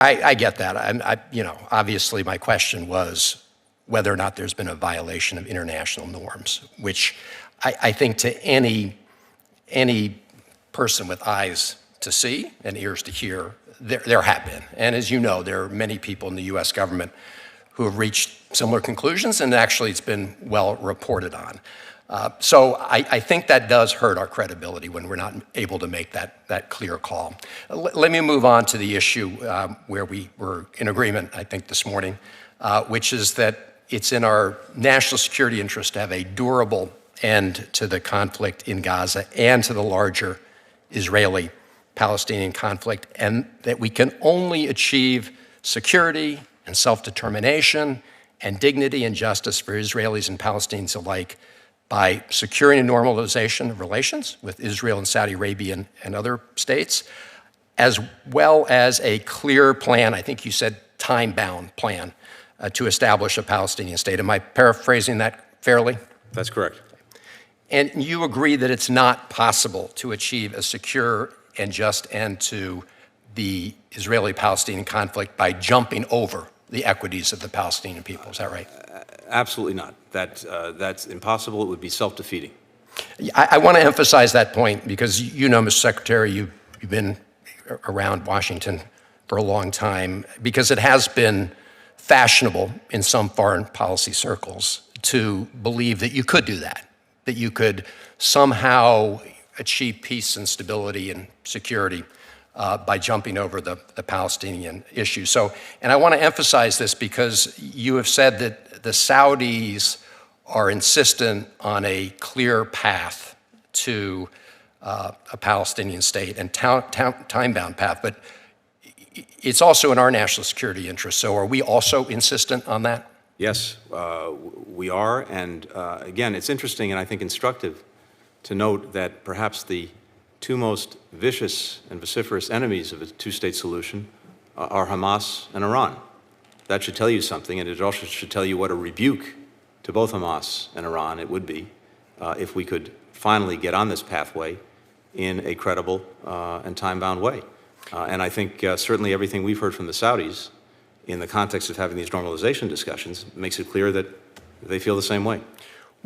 I get that. Obviously my question was whether or not there's been a violation of international norms, which I think to any person with eyes to see and ears to hear, there have been. And as you know, there are many people in the U.S. government who have reached similar conclusions, and actually it's been well reported on. So I think that does hurt our credibility when we're not able to make that clear call. Let me move on to the issue where we were in agreement, I think, this morning, which is that it's in our national security interest to have a durable end to the conflict in Gaza and to the larger Israeli-Palestinian conflict, and that we can only achieve security and self-determination and dignity and justice for Israelis and Palestinians alike by securing a normalization of relations with Israel and Saudi Arabia and other states, as well as a clear plan, I think you said time-bound plan, to establish a Palestinian state. Am I paraphrasing that fairly? That's correct. And you agree that it's not possible to achieve a secure and just end to the Israeli-Palestinian conflict by jumping over the equities of the Palestinian people. Is that right? Absolutely not. That's impossible. It would be self-defeating. I want to emphasize that point because you know, Mr. Secretary, you've been around Washington for a long time, because it has been fashionable in some foreign policy circles to believe that you could do that you could somehow achieve peace and stability and security by jumping over the Palestinian issue. So, and I want to emphasize this because you have said that the Saudis are insistent on a clear path to a Palestinian state and time-bound path, but it's also in our national security interest. So are we also insistent on that? Yes, we are. And again, it's interesting and I think instructive to note that perhaps the two most vicious and vociferous enemies of a two-state solution are Hamas and Iran. That should tell you something, and it also should tell you what a rebuke to both Hamas and Iran it would be if we could finally get on this pathway in a credible and time-bound way. And I think certainly everything we've heard from the Saudis in the context of having these normalization discussions makes it clear that they feel the same way.